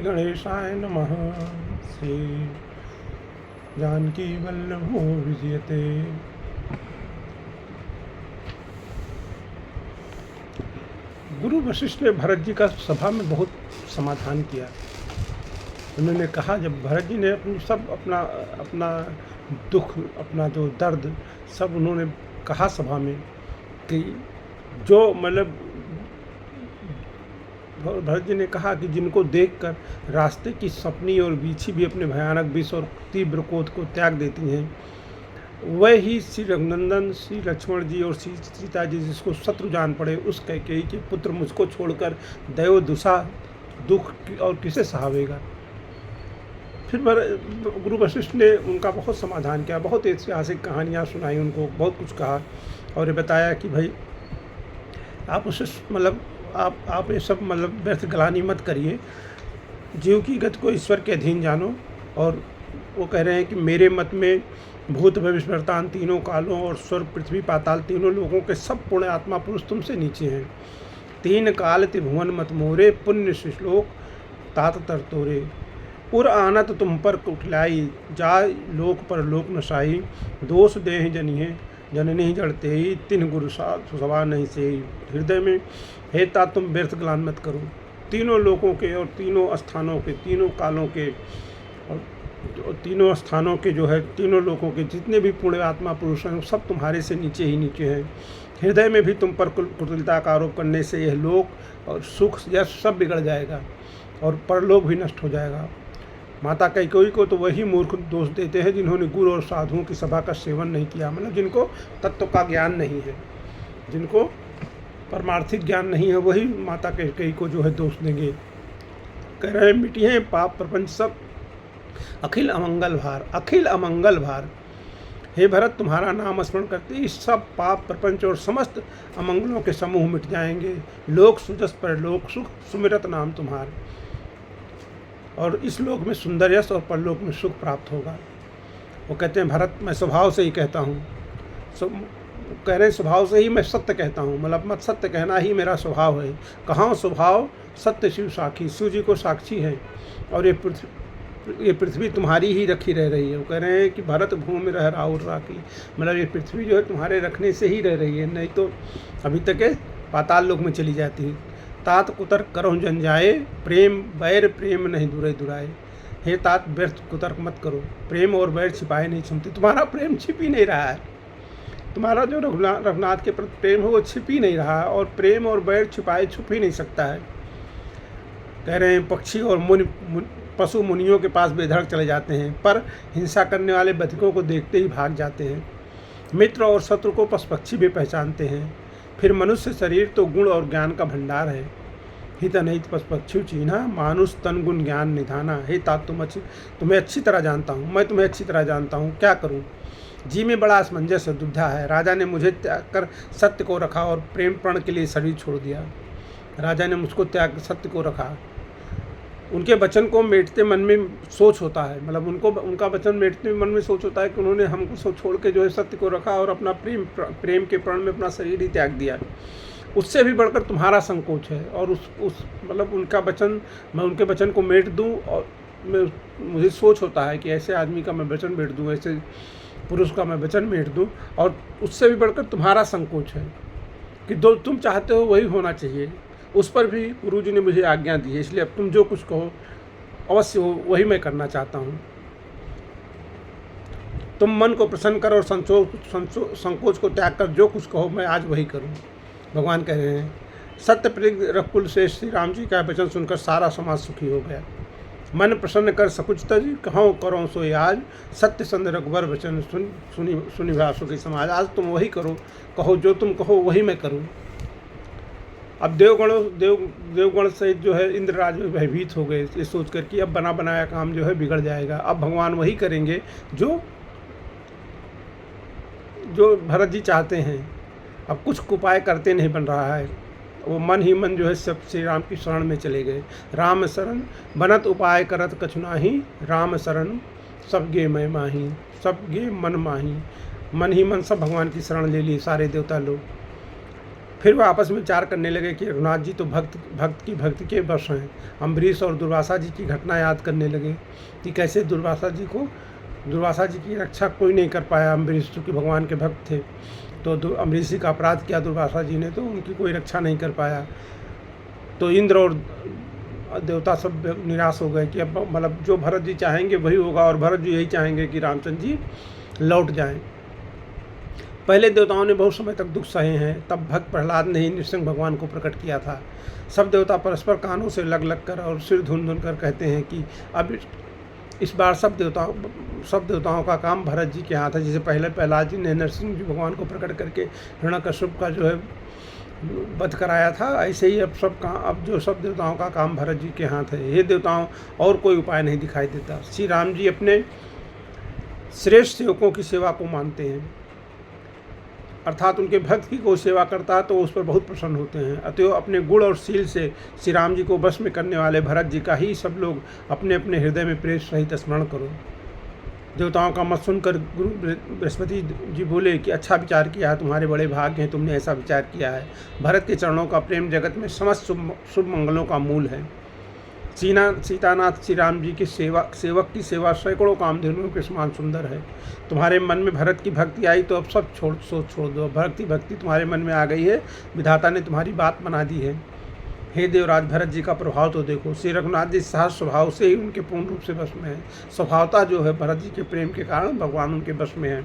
गणेशाय नमः। श्री जानकी वल्लभो विजयते। गुरु वशिष्ठ ने भरत जी का सभा में बहुत समाधान किया। उन्होंने कहा, जब भरत जी ने अपना दुख, अपना जो दर्द सब उन्होंने कहा सभा में, कि जो मतलब भरत जी ने कहा कि जिनको देखकर रास्ते की सपनी और बीछी भी अपने भयानक विष और तीव्र क्रोध को त्याग देती हैं, वह ही श्री रघुनंदन, श्री लक्ष्मण जी और श्री सीता जी जिसको शत्रु जान पड़े, उस कैकेयी के पुत्र मुझको छोड़कर दैव दुषा दुख और किसे सहावेगा। फिर गुरु वशिष्ठ ने उनका बहुत समाधान किया, बहुत ऐतिहासिक कहानियाँ सुनाई उनको, बहुत कुछ कहा और ये बताया कि भाई आप उसे मतलब आप ये सब मतलब व्यर्थ गलानी मत करिए, जीव की गति को ईश्वर के अधीन जानो। और वो कह रहे हैं कि मेरे मत में भूत भविष्य वर्तमान तीनों कालों और स्वर्ग पृथ्वी पाताल तीनों लोगों के सब पुण्य आत्मा पुरुष तुमसे नीचे हैं। तीन काल त्रिभुवन मत मोरे, पुण्य श्लोक तात तर तोरे। उर आनत तुम पर उठलाई, जा लोक पर लोक नशाई। दोष देह जनिए जननी जड़ते ही, तीन गुरु सवा नहीं से। हृदय में हे ता तुम व्यर्थ ग्लान मत करो। तीनों लोकों के और तीनों स्थानों के, तीनों कालों के और तीनों स्थानों के जो है, तीनों लोकों के जितने भी पुण्य आत्मा पुरुष हैं सब तुम्हारे से नीचे ही नीचे हैं। हृदय में भी तुम पर कुटिलता का आरोप करने से यह लोक और सुख यश सब बिगड़ जाएगा और परलोक भी नष्ट हो जाएगा। माता कैकेयी को तो वही मूर्ख दोष देते हैं जिन्होंने गुरु और साधुओं की सभा का सेवन नहीं किया, मतलब जिनको तत्व का ज्ञान नहीं है, जिनको परमार्थिक ज्ञान नहीं है, वही माता कैकेयी को जो है दोष देंगे। कह रहे हैं, मिटिए पाप प्रपंच सब अखिल अमंगल भार, अखिल अमंगल भार। हे भरत, तुम्हारा नाम स्मरण करते ही सब पाप प्रपंच और समस्त अमंगलों के समूह मिट जाएंगे। लोक सुजस पर लोक सुख, सुमिरत नाम तुम्हारे। और इस लोक में सुंदर यश और परलोक में सुख प्राप्त होगा। वो कहते हैं, भरत मैं स्वभाव से ही कहता हूँ, कह रहे हैं स्वभाव से ही मैं सत्य कहता हूँ, मतलब मत सत्य कहना ही मेरा स्वभाव है। कहाँ स्वभाव सत्य शिव साखी, शिव जी को साक्षी है और ये पृथ्वी तुम्हारी ही रखी रह रही है। वो कह रहे हैं कि भरत भूमि रह राउर राखी, मतलब ये पृथ्वी जो है तुम्हारे रखने से ही रह रही है, नहीं तो अभी तक पाताल लोक में चली जाती है। तात कुतर्क करो जन जाए, प्रेम बैर प्रेम नहीं दुरे दुराए। हे तात, व्यर्थ कुतर्क मत करो, प्रेम और बैर छिपाए नहीं छूमते। तुम्हारा प्रेम छिप ही नहीं रहा है, तुम्हारा जो रघुनाथ के प्रति प्रेम है वो छिप ही नहीं रहा है, और प्रेम और बैर छिपाए छुप ही नहीं सकता है। कह रहे हैं, पक्षी और पशु मुनियों के पास बेधड़क चले जाते हैं, पर हिंसा करने वाले बधिकों को देखते ही भाग जाते हैं। मित्र और शत्रु को पशु पक्षी भी पहचानते हैं। फिर मनुष्य शरीर तो गुण और ज्ञान का भंडार है। हित अनहित पशु पक्षी चीन्हा, मानुष तन गुण ज्ञान निधाना। हे तात, तुम्हें अच्छी तरह जानता हूँ, मैं तुम्हें अच्छी तरह जानता हूँ, क्या करूँ। जी में बड़ा असमंजस दुविधा है। राजा ने मुझे त्याग कर सत्य को रखा और प्रेम प्रण के लिए शरीर छोड़ दिया। राजा ने मुझको त्याग सत्य को रखा। उनके वचन को मेटते मन में सोच होता है, मतलब उनका वचन मेटते मन में सोच होता है कि उन्होंने हमको सब छोड़ के जो है सत्य को रखा और अपना प्रेम के प्रण में अपना शरीर ही त्याग दिया। उससे भी बढ़कर तुम्हारा संकोच है। और उस मतलब उनका वचन, मैं उनके वचन को मेट दूं, और मुझे सोच होता है कि ऐसे आदमी का मैं वचन मेट दूं, ऐसे पुरुष का मैं वचन मेट दूं, और उससे भी बढ़कर तुम्हारा संकोच है कि जो तुम चाहते हो वही होना चाहिए। उस पर भी गुरु जी ने मुझे आज्ञा दी है, इसलिए अब तुम जो कुछ कहो अवश्य हो वही मैं करना चाहता हूँ। तुम मन को प्रसन्न कर और संकोच को त्याग कर जो कुछ कहो मैं आज वही करूँ। भगवान कह रहे हैं, सत्य प्रिय रघुकुल से श्री राम जी का वचन सुनकर सारा समाज सुखी हो गया। मन प्रसन्न कर सकुच तज, कहो करो सोई आज। सत्य संग रघुबर वचन सुनी भाषो की समाज। आज तुम वही करो, कहो जो तुम कहो वही मैं करूँ। अब देवगण सहित जो है इंद्रराज में भयभीत हो गए, ये सोचकर कि अब बना बनाया काम जो है बिगड़ जाएगा। अब भगवान वही करेंगे जो भरत जी चाहते हैं। अब कुछ उपाय करते नहीं बन रहा है, वो मन ही मन जो है सब श्री राम की शरण में चले गए। राम शरण बनत उपाय करत कछु नाही, राम शरण सब गे मैं माही, सब गे मन माही। मन ही मन सब भगवान की शरण ले ली सारे देवता लोग। फिर वह आपस में विचार करने लगे कि रघुनाथ जी तो भक्त के वश हैं। अम्बरीश और दुर्वासा जी की घटना याद करने लगे कि कैसे दुर्वासा जी की रक्षा कोई नहीं कर पाया। अम्बरीश चूँकि भगवान के भक्त थे, तो अम्बरीश जी का अपराध किया दुर्वासा जी ने, तो उनकी कोई रक्षा नहीं कर पाया। तो इंद्र और देवता सब निराश हो गए कि अब मतलब जो भरत जी चाहेंगे वही होगा, और भरत जी यही चाहेंगे कि रामचंद्र जी लौट जाएं। पहले देवताओं ने बहुत समय तक दुख सहे हैं, तब भक्त प्रहलाद ने ही नृसिंह भगवान को प्रकट किया था। सब देवता परस्पर कानों से लग कर और सिर धुन कर कहते हैं कि अब इस बार सब देवताओं का काम भरत जी के हाथ है। जैसे पहले प्रहलाद जी ने नरसिंह जी भगवान को प्रकट करके हिरण्यकश्यप का जो है वध कराया था, ऐसे ही अब जो सब देवताओं का काम भरत जी के हाथ है। ये देवताओं और कोई उपाय नहीं दिखाई देता। श्री राम जी अपने श्रेष्ठ सेवकों की सेवा को मानते हैं, अर्थात उनके भक्त की कोई सेवा करता है तो उस पर बहुत प्रसन्न होते हैं। अतएव अपने गुण और शील से श्री राम जी को वश में करने वाले भरत जी का ही सब लोग अपने अपने हृदय में प्रेम सहित स्मरण करो। देवताओं का मत सुनकर गुरु बृहस्पति जी बोले कि अच्छा विचार किया है, तुम्हारे बड़े भाग्य हैं, तुमने ऐसा विचार किया है। भरत के चरणों का प्रेम जगत में समस्त शुभ मंगलों का मूल है। सीतानाथ श्री राम जी की सेवक की सेवा सैकड़ों कामधेनुओं के समान सुंदर है। तुम्हारे मन में भरत की भक्ति आई तो अब सब छोड़ दो। भक्ति तुम्हारे मन में आ गई है, विधाता ने तुम्हारी बात बना दी है। हे देवराज, भरत जी का प्रभाव तो देखो। श्री रघुनाथ जी सहज स्वभाव से ही उनके पूर्ण रूप से वश में है। स्वभावता जो है भरत जी के प्रेम के कारण भगवान उनके वश में है।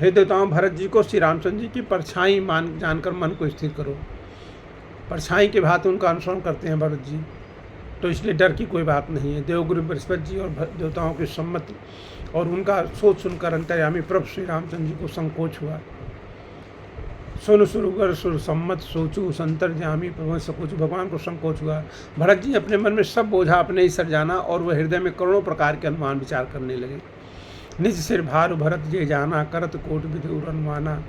हे देवताओं, भरत जी को श्री रामचंद्र जी की परछाई जानकर मन को स्थिर करो। परछाई के भांति उनका अनुसरण करते हैं भरत जी, तो इसलिए डर की कोई बात नहीं है। देवगुरु बृहस्पति जी और देवताओं की सम्मति और उनका सोच सुनकर अंतर्यामी प्रभु श्री रामचंद्र जी को संकोच हुआ। सुन सुरगर सुर सम्मत सोचू संतर्यामी प्रभु सकोच, भगवान को संकोच हुआ। भरत जी अपने मन में सब बोझा अपने ही सर जाना और वह हृदय में करोड़ों प्रकार के अनुमान विचार करने लगे। निज सिर भार भरत जे जाना, करत कोट विधि उर अनुमाना।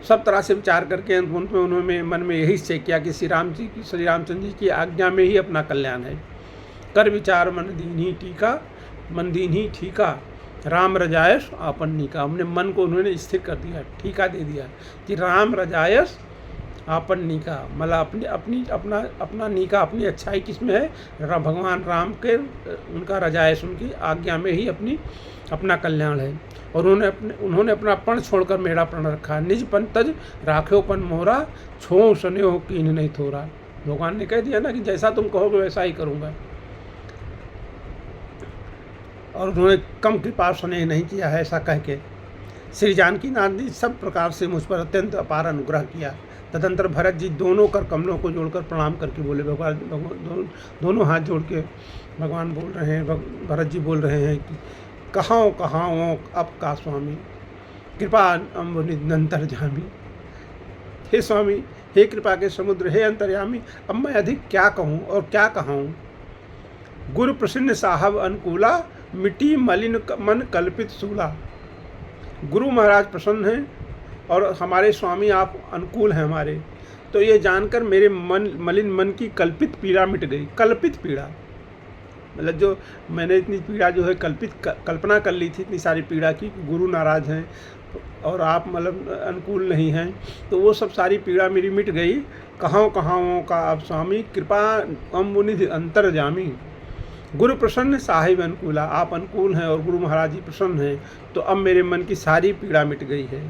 सब तरह से विचार करके उन्होंने मन में यही निश्चय किया कि श्री रामचंद्र जी की आज्ञा में ही अपना कल्याण है। कर विचार मन दीन्ही ठीका, राम रजायस आपन नीका। अपने मन को उन्होंने स्थिर कर दिया, ठीका दे दिया कि राम रजायस आपन नीका, मतलब अपना नीका, अपनी अच्छाई किसमें है? भगवान राम के उनका रजायस, उनकी आज्ञा में ही अपना कल्याण है। और उन्होंने अपना पण छोड़कर मेरा प्रण रखा। निज पन तज राख्यो पन मोहरा, छो सन्यो कीन नहीं थोरा। भगवान ने कह दिया ना कि जैसा तुम कहोगे वैसा ही करूँगा। और उन्होंने कम कृपा स्नेह नहीं किया है, ऐसा कह के श्री जानकी नाथ ने सब प्रकार से मुझ पर अत्यंत अपार अनुग्रह किया। तदंतर भरत जी दोनों कर कमलों को जोड़कर प्रणाम करके बोले, भगवान दोनों हाथ जोड़ के भगवान बोल रहे हैं, भरत जी बोल रहे हैं कि कहाँ अब का स्वामी, कृपा अम्बुनिधि अंतर्यामी। हे स्वामी, हे कृपा के समुद्र, हे अंतर्यामी, अब मैं अधिक क्या कहूँ और क्या कहाऊँ। गुरु प्रसन्न साहब अनुकूला, मिट्टी मलिन मन कल्पित सूला। गुरु महाराज प्रसन्न हैं और हमारे स्वामी आप अनुकूल हैं हमारे, तो ये जानकर मेरे मलिन मन की कल्पित पीड़ा मिट गई। कल्पित पीड़ा मतलब जो मैंने इतनी पीड़ा जो है कल्पना कर ली थी, इतनी सारी पीड़ा की, गुरु नाराज हैं और आप मतलब अनुकूल नहीं हैं, तो वो सब सारी पीड़ा मेरी मिट गई। कहाँ का आप स्वामी, कृपा अम्बुनिधि अंतर्यामी। गुरु प्रसन्न साहिब अनुकूला, आप अनुकूल हैं और गुरु महाराज जी प्रसन्न हैं, तो अब मेरे मन की सारी पीड़ा मिट गई है।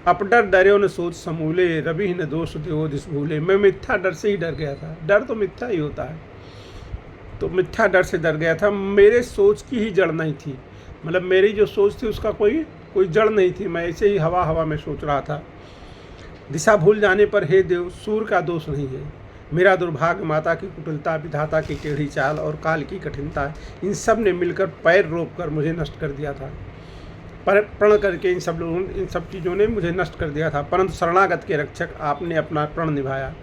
अपडर डरे न सोच समूले, रवि न दोष देवो दिस भूले। मैं मिथ्या डर से ही डर गया था। डर तो मिथ्या ही होता है, तो मिथ्या डर से डर गया था। मेरे सोच की ही जड़ नहीं थी, मतलब मेरी जो सोच थी उसका कोई जड़ नहीं थी। मैं ऐसे ही हवा में सोच रहा था। दिशा भूल जाने पर हे देव, सूर का दोष नहीं है, मेरा दुर्भाग्य, माता की कुटिलता, विधाता की टेढ़ी चाल और काल की कठिनता, इन सब ने मिलकर पैर रोक कर मुझे नष्ट कर दिया था। प्रण करके इन सब चीज़ों ने मुझे नष्ट कर दिया था। परंतु शरणागत के रक्षक आपने अपना प्रण निभाया।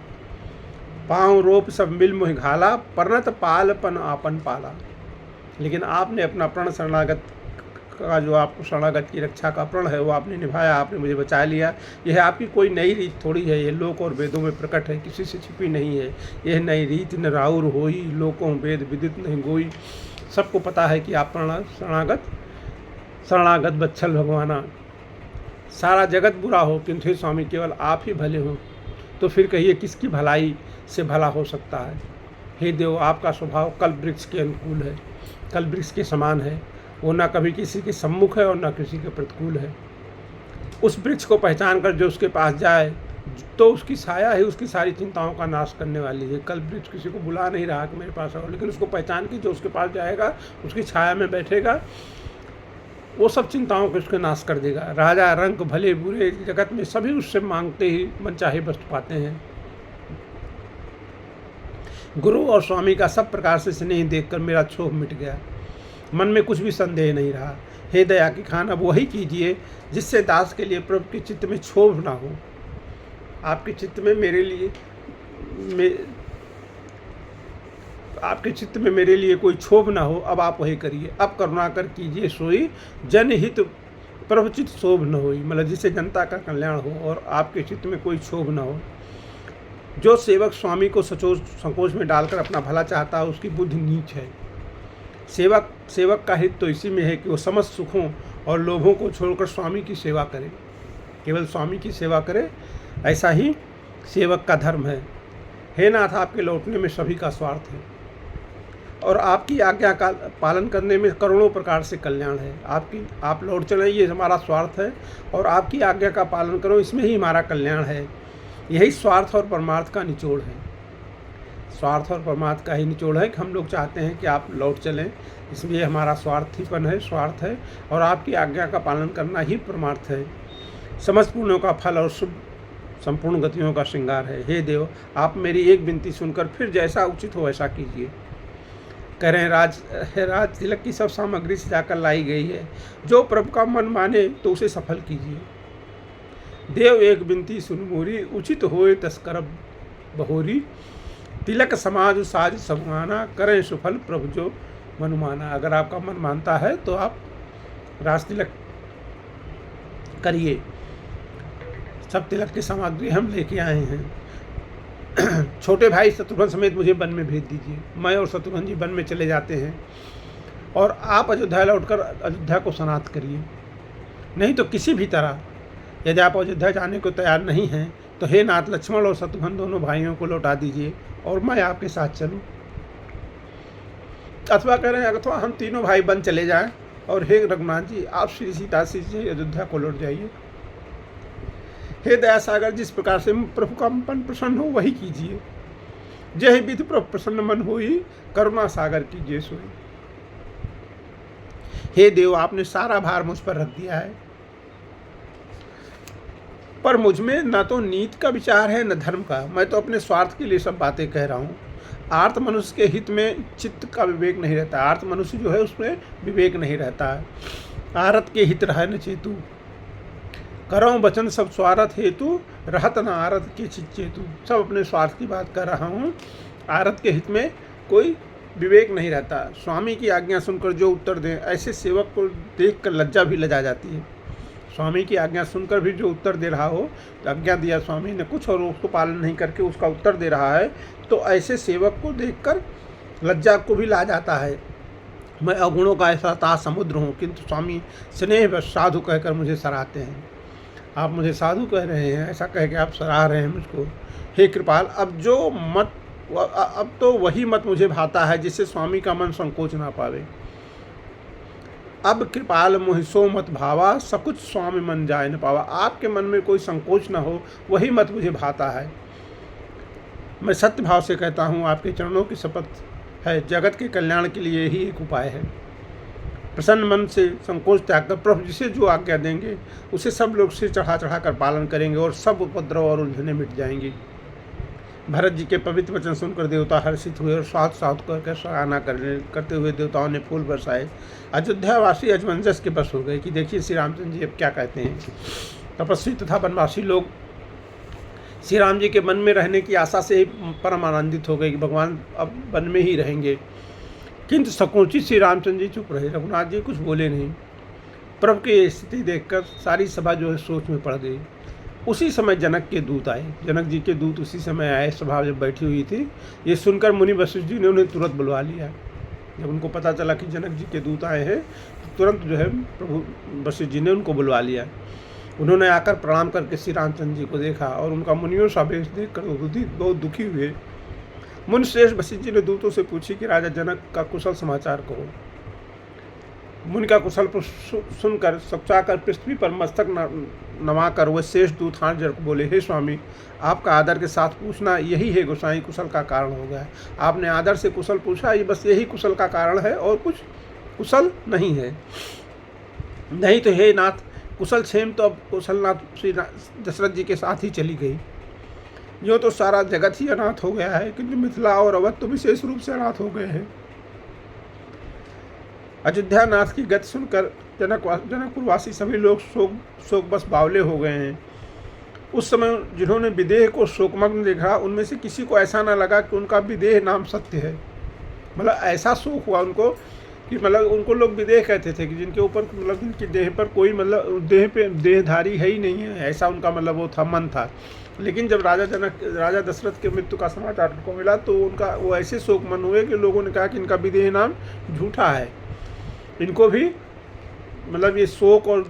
पाँव रोप सब मिल मुहि घाला, परनत पालपन आपन पाला। लेकिन आपने अपना प्रण शरणागत का जो आपको शरणागत की रक्षा का प्रण है वो आपने निभाया, आपने मुझे बचा लिया। यह आपकी कोई नई रीत थोड़ी है, ये लोक और वेदों में प्रकट है, किसी से छिपी नहीं है। यह नई रीत न राउर होई, लोकों वेद विदित नहीं गोई। सबको पता है कि आप शरणागत बत्सल भगवाना। सारा जगत बुरा हो किंतु स्वामी केवल आप ही भले हो। तो फिर कहिए किसकी भलाई से भला हो सकता है। हे देव, आपका स्वभाव कल्प वृक्ष के अनुकूल है, कल्प वृक्ष के समान है। वो ना कभी किसी के सम्मुख है और ना किसी के प्रतिकूल है। उस वृक्ष को पहचान कर जो उसके पास जाए तो उसकी छाया ही उसकी सारी चिंताओं का नाश करने वाली है। कल्प वृक्ष किसी को बुला नहीं रहा कि मेरे पास आओ, लेकिन उसको पहचान के जो उसके पास जाएगा, उसकी छाया में बैठेगा, वो सब चिंताओं को उसके नाश कर देगा। राजा रंक भले बुरे जगत में सभी उससे मांगते ही मनचाही वस्तु पाते हैं। गुरु और स्वामी का सब प्रकार से स्नेह देखकर मेरा क्षोभ मिट गया, मन में कुछ भी संदेह नहीं रहा। हे दया की खान, अब वही कीजिए जिससे दास के लिए प्रभु के चित्त में क्षोभ ना हो। आपके चित्त में मेरे लिए कोई क्षोभ ना हो, अब आप वही करिए। अब करुणा कर कीजिए सोई, जनहित प्रभु चित्त क्षोभ न होई, मतलब जिससे जनता का कल्याण हो और आपके चित्त में कोई क्षोभ ना हो। जो सेवक स्वामी को संकोच में डालकर अपना भला चाहता है, उसकी बुद्धि नीच है। सेवक का हित तो इसी में है कि वो समस्त सुखों और लोभों को छोड़कर स्वामी की सेवा करे, केवल स्वामी की सेवा करे। ऐसा ही सेवक का धर्म है। हे नाथ, आपके लौटने में सभी का स्वार्थ है और आपकी आज्ञा का पालन करने में करोड़ों प्रकार से कल्याण है। आप लौट चले, ये हमारा स्वार्थ है, और आपकी आज्ञा का पालन करो, इसमें ही हमारा कल्याण है। यही स्वार्थ और परमार्थ का निचोड़ है। स्वार्थ और परमार्थ का ही निचोड़ है कि हम लोग चाहते हैं कि आप लौट चलें, इसलिए हमारा स्वार्थ है, और आपकी आज्ञा का पालन करना ही परमार्थ है। समस्त पुण्यों का फल और शुभ संपूर्ण गतियों का श्रृंगार है। हे देव, आप मेरी एक विनती सुनकर फिर जैसा उचित हो वैसा कीजिए। कह रहे हैं राज तिलक की सब सामग्री से जाकर लाई गई है, जो प्रभु का मन माने तो उसे सफल कीजिए। देव एक विनती सुन मोरी, उचित होए तस्कर बहोरी, तिलक समाज साज समाना, करें सुफल प्रभु जो मनुमाना। अगर आपका मन मानता है तो आप राज तिलक करिए। सब तिलक की सामग्री हम लेके आए हैं। छोटे भाई शत्रुघ्न समेत मुझे वन में भेज दीजिए। मैं और शत्रुघ्न जी वन में चले जाते हैं और आप अयोध्या लौटकर अयोध्या को सनात करिए। नहीं तो किसी भी तरह यदि आप अयोध्या जाने को तैयार नहीं हैं तो हे नाथ, लक्ष्मण और शत्रुघ्न दोनों भाइयों को लौटा दीजिए और मैं आपके साथ चलूं। अथवा कह रहे हैं अथवा हम तीनों भाई वन चले जाएं और हे रघुनाथ जी, आप श्री सीता से अयोध्या को लौट जाइए। हे दया सागर, जिस प्रकार से प्रभु का मन प्रसन्न हो वही कीजिए। जय विधि प्रभु प्रसन्न मन होई, करुणा सागर कीजिए सोई। हे देव, आपने सारा भार मुझ पर रख दिया है, पर मुझ में न तो नीति का विचार है न धर्म का। मैं तो अपने स्वार्थ के लिए सब बातें कह रहा हूँ। आर्त मनुष्य के हित में चित्त का विवेक नहीं रहता। आर्त मनुष्य जो है उसमें विवेक नहीं रहता है। आरत के हित रह न चेतु, करऊँ वचन सब स्वार्थ हेतु, रहत न आरत के चिच्चेतु। सब अपने स्वार्थ की बात कर रहा हूँ। आरत के हित में कोई विवेक नहीं रहता। स्वामी की आज्ञा सुनकर जो उत्तर दें, ऐसे सेवक को देखकर लज्जा भी लजा जाती है। स्वामी की आज्ञा सुनकर भी जो उत्तर दे रहा हो, तो आज्ञा दिया स्वामी ने कुछ और उसको पालन नहीं करके उसका उत्तर दे रहा है, तो ऐसे सेवक को देखकर लज्जा को भी ला जाता है। मैं अवगुणों का ऐसा ता समुद्र हूँ, किंतु स्वामी स्नेह व साधु कहकर मुझे सराहते हैं। आप मुझे साधु कह रहे हैं, ऐसा कह के आप सराह रहे हैं मुझको। हे कृपाल, अब तो वही मत मुझे भाता है जिससे स्वामी का मन संकोच ना पावे। अब कृपाल मोहि सो मत भावा, सकुच स्वामी मन जाए न पावा। आपके मन में कोई संकोच ना हो, वही मत मुझे भाता है। मैं सत्य भाव से कहता हूँ, आपके चरणों की शपथ है, जगत के कल्याण के लिए यही एक उपाय है। प्रसन्न मन से संकोच त्याग कर प्रभु जिसे जो आज्ञा देंगे उसे सब लोग सिर चढ़ा चढ़ा कर पालन करेंगे और सब उपद्रव और उलझने मिट जाएंगी। भरत जी के पवित्र वचन सुनकर देवता हर्षित हुए और साथ साथ करके सराहना करते हुए देवताओं ने फूल बरसाए। अयोध्यावासी अजमंजस के बस हो गए कि देखिए श्री रामचंद्र जी अब क्या कहते हैं। तपस्वी तथा वनवासी लोग श्री राम जी के मन में रहने की आशा से परम आनंदित हो गए कि भगवान अब वन में ही रहेंगे। किंतु संकोचित श्री रामचंद्र जी चुप रहे। रघुनाथ जी कुछ बोले नहीं। प्रभु की स्थिति देखकर सारी सभा जो है सोच में पड़ गई। उसी समय जनक के दूत आए। जनक जी के दूत उसी समय आए, सभा जब बैठी हुई थी। ये सुनकर मुनि वशिष्ठ जी ने उन्हें तुरंत बुलवा लिया। जब उनको पता चला कि जनक जी के दूत आए हैं, तो तुरंत जो है प्रभु वशिष्ठ जी ने उनको बुलवा लिया। उन्होंने आकर प्रणाम करके श्री रामचंद्र जी को देखा और उनका मुनियों सा वेश देखकर बहुत दुखी हुए। मुनि श्रेष्ठ वशिष्ठ जी ने दूतों से पूछी कि राजा जनक का कुशल समाचार कहो। मुनि का कुशल सुनकर सकचाकर पृथ्वी पर मस्तक नवाकर वह श्रेष्ठ दूत हाथ जोड़ बोले, हे स्वामी, आपका आदर के साथ पूछना यही है गोसाई कुशल का कारण हो गया। आपने आदर से कुशल पूछा, ये बस यही कुशल का कारण है और कुछ कुशल नहीं है। नहीं तो हे नाथ, कुशल क्षेम तो अब कुशलनाथ श्री दशरथ जी के साथ ही चली गई। यो तो सारा जगत ही अनाथ हो गया है, किंतु मिथिला और अवध तो विशेष रूप से अनाथ हो गए हैं। अयोध्या नाथ की गति सुनकर जनकपुरवासी सभी लोग शोक बस बावले हो गए हैं। उस समय जिन्होंने विदेह को शोकमग्न देखा, उनमें से किसी को ऐसा न लगा कि उनका विदेह नाम सत्य है। मतलब ऐसा शोक हुआ उनको कि मतलब उनको लोग विदेह कहते थे कि जिनके ऊपर मतलब जिनकी देह पर कोई मतलब देह पे देहधारी है ही नहीं है, ऐसा उनका मतलब वो था, मन था। लेकिन जब राजा दशरथ के मृत्यु का समाचार उनको मिला तो उनका वो ऐसे शोकमन हुए कि लोगों ने कहा कि इनका विदेह नाम झूठा है। इनको भी मतलब ये शोक और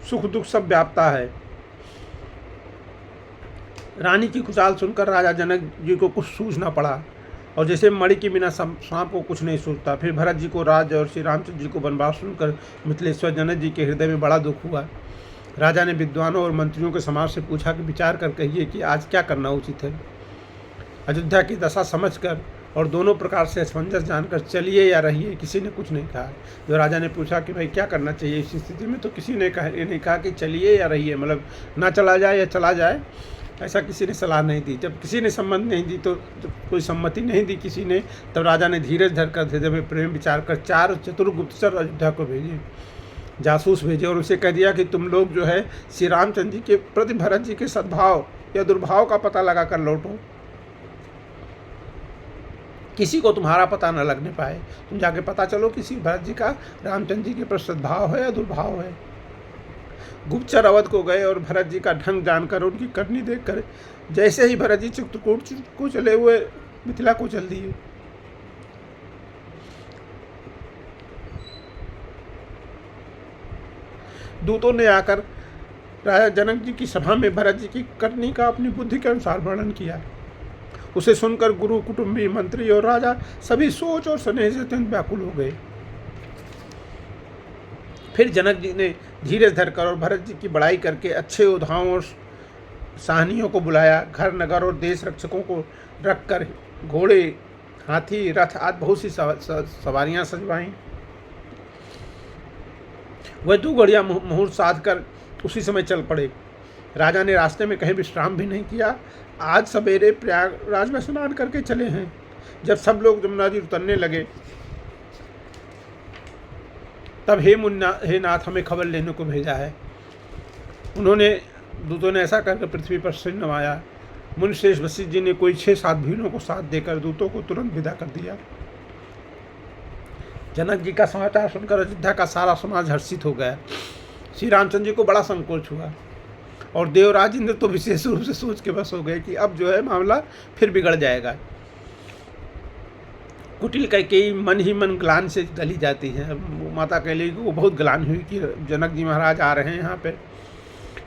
सुख दुख सब व्यापता है। रानी की खुचाल सुनकर राजा जनक जी को कुछ सूझना पड़ा और जैसे मणि के बिना सांप को कुछ नहीं सूझता। फिर भरत जी को राज और श्री रामचंद्र जी को वनवास सुनकर मिथिलेश्वर जनक जी के हृदय में बड़ा दुख हुआ। राजा ने विद्वानों और मंत्रियों के समाज से पूछा कि विचार कर कहिए कि आज क्या करना उचित है। अयोध्या की दशा समझकर और दोनों प्रकार से असमंजस जानकर चलिए या रहिए, किसी ने कुछ नहीं कहा। जो राजा ने पूछा कि भाई क्या करना चाहिए इस स्थिति में, तो किसी ने ये नहीं कहा कि चलिए या रहिए, मतलब ना चला जाए या चला जाए, ऐसा किसी ने सलाह नहीं दी। जब किसी ने सम्मति नहीं दी तो कोई सम्मति नहीं दी किसी ने, तब राजा ने धीरज धरकर हृदय में प्रेम विचार कर 4 चतुर गुप्तचर अयोध्या को भेजे, जासूस भेजे और उसे कह दिया कि तुम लोग जो है श्री रामचंद्र जी के प्रति भरत जी के सद्भाव या दुर्भाव का पता लगा कर लौटो। किसी को तुम्हारा पता न लगने पाए, तुम जाके पता चलो किसी भरत जी का रामचंद्र जी के प्रति सद्भाव है या दुर्भाव है। गुप्तचर अवध को गए और भरत जी का ढंग जानकर उनकी करनी देखकर जैसे ही भरत जी चित्रकूट को चले हुए मिथिला को चल दिए। दूतों ने आकर राजा जनक जी की सभा में भरत जी की करनी का अपनी बुद्धि के अनुसार वर्णन किया। उसे सुनकर गुरु, कुटुंबी, मंत्री और राजा सभी सोच और स्नेह से अत्यंत व्याकुल हो गए। फिर जनक जी ने धीरज धरकर और भरत जी की बड़ाई करके अच्छे योद्धाओं और साहनियों को बुलाया। घर, नगर और देश रक्षकों को रखकर घोड़े, हाथी, रथ आदि बहुत सी सवारियां सजवाईं। वह 2 घड़ियां मुहूर्त साध कर उसी समय चल पड़े। राजा ने रास्ते में कहीं विश्राम भी नहीं किया। आज सवेरे प्रयागराज में स्नान करके चले हैं। जब सब लोग जमुना जी उतरने लगे तब हे नाथ, हमें खबर लेने को भेजा है। दूतों ने ऐसा करके पृथ्वी पर सिर नवाया। मुनि श्रेष्ठ वशिष्ठ जी ने कोई 6-7 भीलों को साथ देकर दूतों को तुरंत विदा कर दिया। जनक जी का समाचार सुनकर अयोध्या का सारा समाज हर्षित हो गया। श्री रामचंद्र जी को बड़ा संकोच हुआ और देवराज इंद्र तो विशेष रूप से सोच के बस हो गए कि अब जो है मामला फिर बिगड़ जाएगा। कुटिल कैकेयी मन ही मन ग्लानि से गली जाती है। माता कैकेयी को बहुत ग्लानि हुई कि जनक जी महाराज आ रहे हैं यहाँ पे,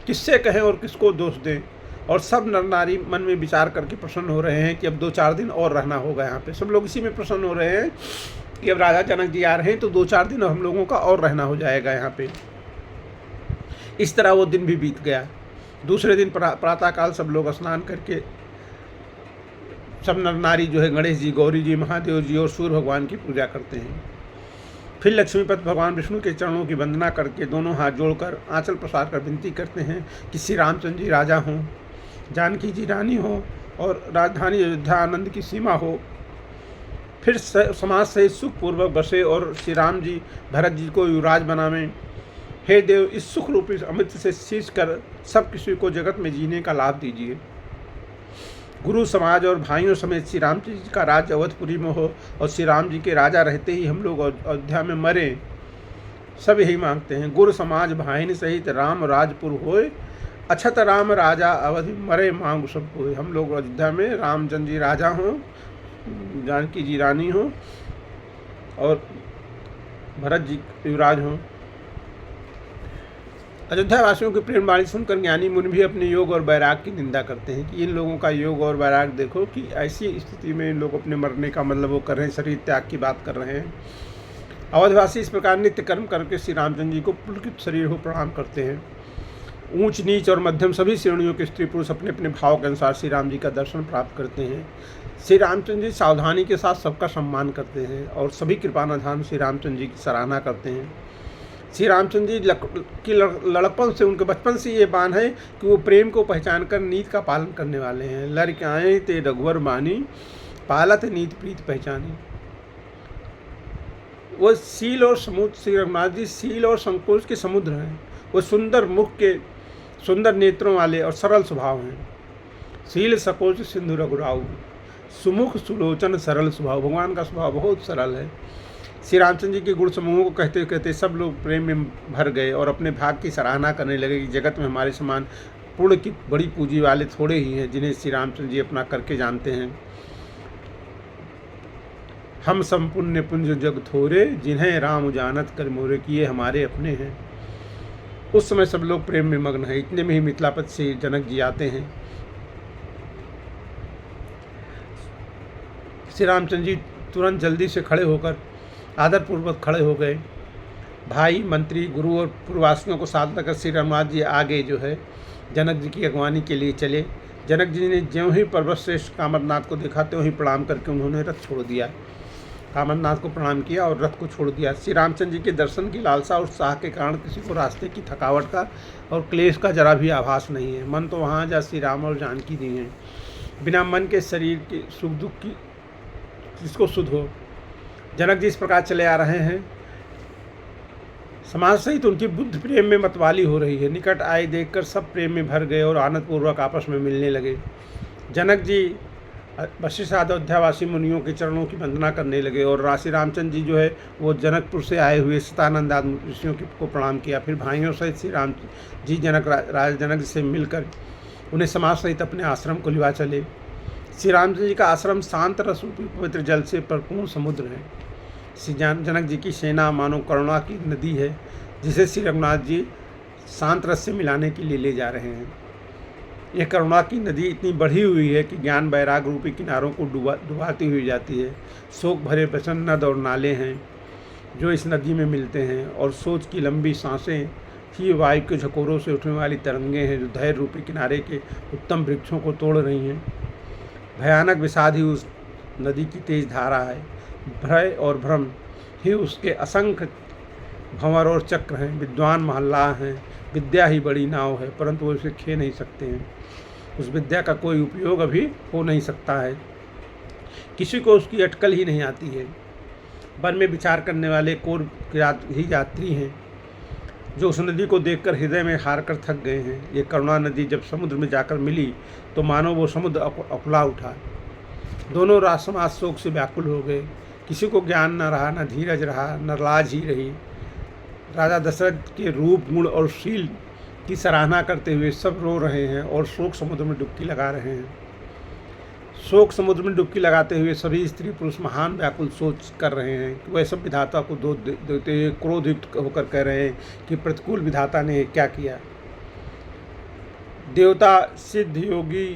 किससे कहें और किसको दोष दें। और सब नर नारी मन में विचार करके प्रसन्न हो रहे हैं कि अब 2-4 दिन और रहना होगा यहाँ पे। सब लोग इसी में प्रसन्न हो रहे हैं कि अब राजा जनक जी आ रहे हैं तो 2-4 दिन हम लोगों का और रहना हो जाएगा यहाँ पे। इस तरह वो दिन भी बीत गया। दूसरे दिन प्रातःकाल सब लोग स्नान करके सब नर नारी जो है गणेश जी, गौरी जी, महादेव जी और सूर्य भगवान की पूजा करते हैं। फिर लक्ष्मीपति भगवान विष्णु के चरणों की वंदना करके दोनों हाथ जोड़कर आंचल पसार कर विनती करते हैं कि श्री रामचंद्र जी राजा हों, जानकी जी रानी हो और राजधानी अयोध्या आनंद की सीमा हो। फिर समाज से सुखपूर्वक बसे और श्री राम जी भरत जी को युवराज बनावें। हे देव, इस सुख रूपी अमृत से शीश कर सब किसी को जगत में जीने का लाभ दीजिए। गुरु समाज और भाइयों समेत श्री राम जी का राज्य अवधपुरी में हो और श्री राम जी के राजा रहते ही हम लोग अयोध्या में मरें, सब यही मांगते हैं। गुरु समाज भाइन सहित राम राजपुर होए, अछत राम राजा अवधि मरे मांग सब होए। हम लोग अयोध्या में रामचंद्र जी राजा हों, जानकी जी रानी हों और भरत जी युवराज हों। अयोध्या वासियों की प्रेम वाणी सुनकर ज्ञानी मुनि भी अपने योग और वैराग की निंदा करते हैं कि इन लोगों का योग और वैराग देखो कि ऐसी स्थिति में इन लोग अपने मरने का मतलब वो कर रहे हैं, शरीर त्याग की बात कर रहे हैं। अवधवासी इस प्रकार नित्य कर्म करके श्री रामचंद्र जी को पुलकित शरीर हो प्रणाम करते हैं। ऊंच नीच और मध्यम सभी श्रेणियों के स्त्री पुरुष अपने अपने भाव के अनुसार श्री राम जी का दर्शन प्राप्त करते हैं। श्री रामचंद्र जी सावधानी के साथ सबका सम्मान करते हैं और सभी कृपानाधान श्री रामचंद्र जी की सराहना करते हैं। श्री रामचंद्र जी की लड़कपन से, उनके बचपन से ये बान है कि वो प्रेम को पहचान कर नीति का पालन करने वाले हैं। लड़काएँ ते रघुवर बानी, पालत नीति प्रीत पहचानी। वो सील और समुद्र, श्री रघुनाथ जी सील और संकोच के समुद्र हैं। वो सुंदर मुख के, सुंदर नेत्रों वाले और सरल स्वभाव हैं। सील सकोच सिंधु रघुराऊ, सुमुख सुलोचन सरल स्वभाव। भगवान का स्वभाव बहुत सरल है। श्री रामचंद्र जी के गुण समूहों को कहते कहते सब लोग प्रेम में भर गए और अपने भाग की सराहना करने लगे कि जगत में हमारे समान पुण्य की बड़ी पूंजी वाले थोड़े ही हैं जिन्हें श्री रामचंद्र जी अपना करके जानते हैं। हम संपुण्य पुंज जग थोरे, जिन्हें राम जानत कर मोरे, किए हमारे अपने हैं। उस समय सब लोग प्रेम में मग्न हैं। इतने में ही मिथिलापति से जनक जी आते हैं। श्री रामचंद्र जी तुरंत जल्दी से खड़े होकर आदरपूर्वक खड़े हो गए। भाई, मंत्री, गुरु और पूर्ववासियों को साथ लेकर श्री रघुनाथ जी आगे जो है जनक जी की अगवानी के लिए चले। जनक जी ने ज्यों ही पर्वतश्रेष्ठ कामदनाथ को देखा त्यों ही प्रणाम करके उन्होंने रथ छोड़ दिया। कामदनाथ को प्रणाम किया और रथ को छोड़ दिया। श्री रामचंद्र जी के दर्शन की लालसा और उत्साह के कारण किसी को रास्ते की थकावट का और क्लेश का जरा भी आभास नहीं है। मन तो वहाँ जा श्री राम और जानकी दी हैं। बिना मन के शरीर के सुख दुख की जिसको सुध हो। जनक जी इस प्रकार चले आ रहे हैं। समाज सहित उनकी बुद्ध प्रेम में मतवाली हो रही है। निकट आए देखकर सब प्रेम में भर गए और आनंदपूर्वक आपस में मिलने लगे। जनक जी वशिष्ठ अयोध्यावासी मुनियों के चरणों की वंदना करने लगे और श्री रामचंद्र जी जो है वो जनकपुर से आए हुए सतानंद आदि ऋषियों को प्रणाम किया। फिर भाइयों सहित श्री राम जी राजा जनक से मिलकर उन्हें समाज सहित अपने आश्रम को लिवा चले। श्री रामचंद्र जी का आश्रम शांत रस रूपी पवित्र जल से भरपूर समुद्र है। श्री जनक जी की सेना मानो करुणा की नदी है जिसे श्री रघुनाथ जी शांत रस से मिलाने के लिए ले जा रहे हैं। यह करुणा की नदी इतनी बढ़ी हुई है कि ज्ञान वैराग रूपी किनारों को डुबाती हुई जाती है। शोक भरे प्रसन्न नद और नाले हैं जो इस नदी में मिलते हैं और सोच की लंबी सांसें ही वायु के झकोरों से उठने वाली तरंगें हैं जो धैर्य रूपी किनारे के उत्तम वृक्षों को तोड़ रही हैं। भयानक विषाद ही उस नदी की तेज धारा है। भय और भ्रम ही उसके असंख्य भंवर और चक्र हैं। विद्वान महल्ला हैं, विद्या ही बड़ी नाव है, परंतु वो इसे खे नहीं सकते हैं। उस विद्या का कोई उपयोग अभी हो नहीं सकता है। किसी को उसकी अटकल ही नहीं आती है। वन में विचार करने वाले कोर ही यात्री हैं जो उस नदी को देखकर हृदय में हार कर थक गए हैं। ये करुणा नदी जब समुद्र में जाकर मिली तो मानो वो समुद्र अकुला उठा। दोनों राजसमाज शोक से व्याकुल हो गए। किसी को ज्ञान न रहा, न धीरज रहा, न लाज ही रही। राजा दशरथ के रूप, गुण और शील की सराहना करते हुए सब रो रहे हैं और शोक समुद्र में डुबकी लगा रहे हैं। शोक समुद्र में डुबकी लगाते हुए सभी स्त्री पुरुष महान व्याकुल सोच कर रहे हैं कि वह सब विधाता को दोष देते हुए क्रोधयुक्त होकर कह रहे हैं कि प्रतिकूल विधाता ने क्या किया। देवता, सिद्ध, योगी,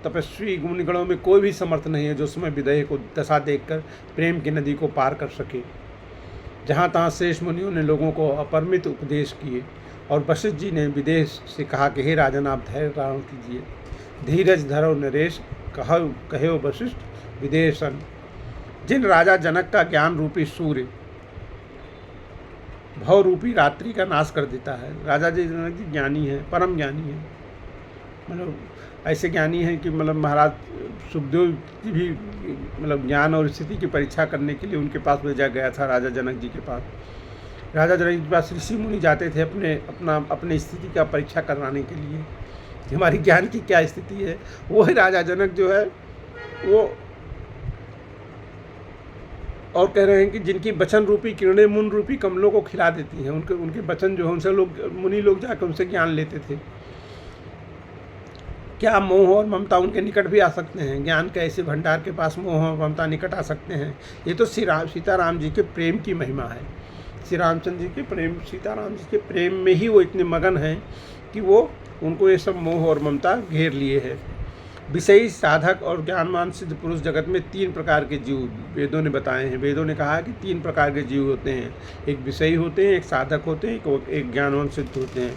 तपस्वी, गुणगणों में कोई भी समर्थ नहीं है जो समय विदेह को दशा देखकर प्रेम की नदी को पार कर सके। जहाँ तहाँ शेष मुनियों ने लोगों को अपरिमित उपदेश किए और वशिष्ठ जी ने विदेश से कहा कि हे राजन, आप धैर्य धारण कीजिए, धीरज धरो नरेश, कहो वशिष्ठ विदेशन। जिन राजा जनक का ज्ञान रूपी सूर्य भव रूपी रात्रि का नाश कर देता है। राजा जी जनक जी ज्ञानी है, परम ज्ञानी है। मतलब ऐसे ज्ञानी हैं कि मतलब महाराज सुखदेव की भी मतलब ज्ञान और स्थिति की परीक्षा करने के लिए उनके पास भेजा गया था। राजा जनक जी के पास, राजा जनक जी के पास ऋषि मुनि जाते थे अपने स्थिति का परीक्षा कराने के लिए, हमारी ज्ञान की क्या स्थिति है। वही राजा जनक जो है वो और कह रहे हैं कि जिनकी वचन रूपी किरणें मुन रूपी कमलों को खिला देती हैं। उनके वचन जो है उनसे मुनि लोग जाकर उनसे ज्ञान लेते थे। क्या मोह और ममता उनके निकट भी आ सकते हैं? ज्ञान के ऐसे भंडार के पास मोह और ममता निकट आ सकते हैं? ये तो सीताराम जी के प्रेम की महिमा है। श्री रामचंद्र जी के प्रेम, सीताराम जी के प्रेम में ही वो इतने मगन हैं कि वो उनको ये सब मोह और ममता घेर लिए है। विषयी, साधक और ज्ञानवान सिद्ध पुरुष जगत में 3 प्रकार के जीव वेदों ने बताए हैं। वेदों ने कहा कि 3 प्रकार के जीव होते हैं, एक विषयी होते हैं, एक साधक होते हैं, एक ज्ञानवान सिद्ध होते हैं।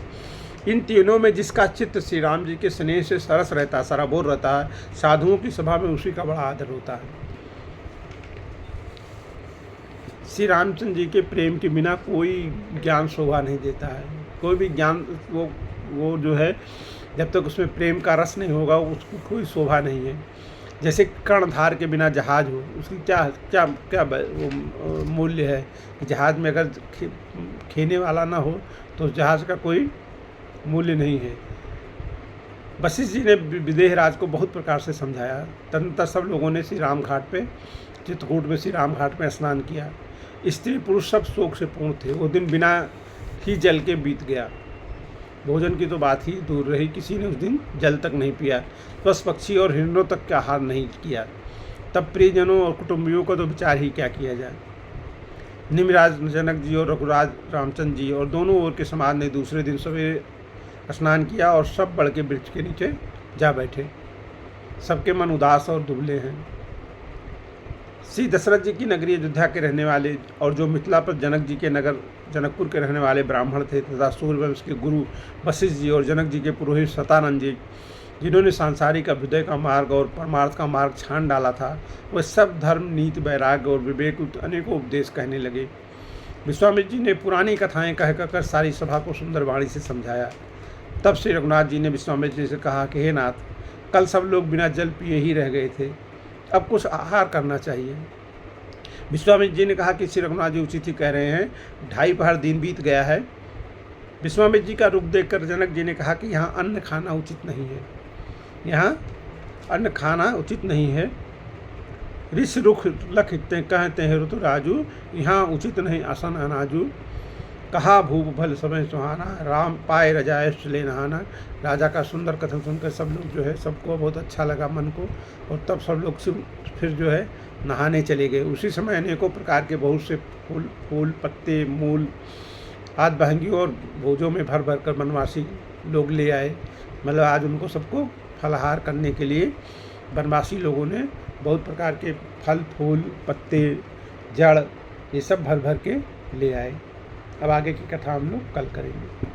इन तीनों में जिसका चित्त श्री राम जी के स्नेह से सरस रहता, सराबोर रहता है, साधुओं की सभा में उसी का बड़ा आदर होता है। श्री रामचंद्र जी के प्रेम के बिना कोई ज्ञान शोभा नहीं देता है। कोई भी ज्ञान वो जो है, जब तक उसमें प्रेम का रस नहीं होगा उसको कोई शोभा नहीं है। जैसे कर्णधार के बिना जहाज हो, उसकी क्या क्या क्या वो मूल्य है कि जहाज में अगर खेने वाला ना हो तो जहाज का कोई मूल्य नहीं है। वशिष्ठ जी ने विदेह राज को बहुत प्रकार से समझाया। तदनंतर सब लोगों ने श्री राम घाट पे, चित्रकूट में श्री राम घाट में स्नान किया। स्त्री पुरुष सब शोक से पूर्ण थे। वो दिन बिना ही जल के बीत गया। भोजन की तो बात ही दूर रही, किसी ने उस दिन जल तक नहीं पिया। बस पक्षी और हिरणों तक का आहार नहीं किया। तब प्रियजनों और कुटुंबियों का तो विचार ही क्या किया जाए। निमिराज जनक जी और रघुराज रामचंद्र जी और दोनों ओर के समाज ने दूसरे दिन सवेरे स्नान किया और सब बड़ के वृक्ष के नीचे जा बैठे। सबके मन उदास और दुबले हैं। श्री दशरथ जी की नगरी अयोध्या के रहने वाले और जो मिथिला पर जनक जी के नगर जनकपुर के रहने वाले ब्राह्मण थे तथा सूर्यवंश के गुरु वशिष्ठ जी और जनक जी के पुरोहित सतानंद जी, जिन्होंने सांसारिक अभ्युदय का मार्ग और परमार्थ का मार्ग छान डाला था, वह सब धर्म, नीति, वैराग्य और विवेक अनेकों उपदेश कहने लगे। विश्वामित्र जी ने पुरानी कथाएं कह कर सारी सभा को सुंदर वाणी से समझाया। तब श्री रघुनाथ जी ने विश्वामित्र जी से कहा कि हे नाथ, कल सब लोग बिना जल पिए ही रह गए थे, अब कुछ आहार करना चाहिए। विश्वामित्र जी ने कहा कि श्री रघुनाथ जी उचित ही कह रहे हैं, 2.5 पहर दिन बीत गया है। विश्वामित्र जी का रुख देखकर जनक जी ने कहा कि यहाँ अन्न खाना उचित नहीं है, यहाँ अन्न खाना उचित नहीं है। ऋषि रुख लखते कहते हैं ऋतु राजू, यहाँ उचित नहीं आसन अनाजू। कहा भूप भल समय सुहाना, राम पाए रजाए चले नहाना। राजा का सुंदर कथन सुनकर सब लोग जो है, सबको बहुत अच्छा लगा मन को, और तब सब लोग फिर जो है नहाने चले गए। उसी समय अनेकों प्रकार के बहुत से फूल पत्ते, मूल आदि बहंगियों और भोजों में भर भर कर वनवासी लोग ले आए। मतलब आज उनको सबको फलाहार करने के लिए वनवासी लोगों ने बहुत प्रकार के फल, फूल, पत्ते, जड़, ये सब भर भर के ले आए। अब आगे की कथा हम लोग कल करेंगे।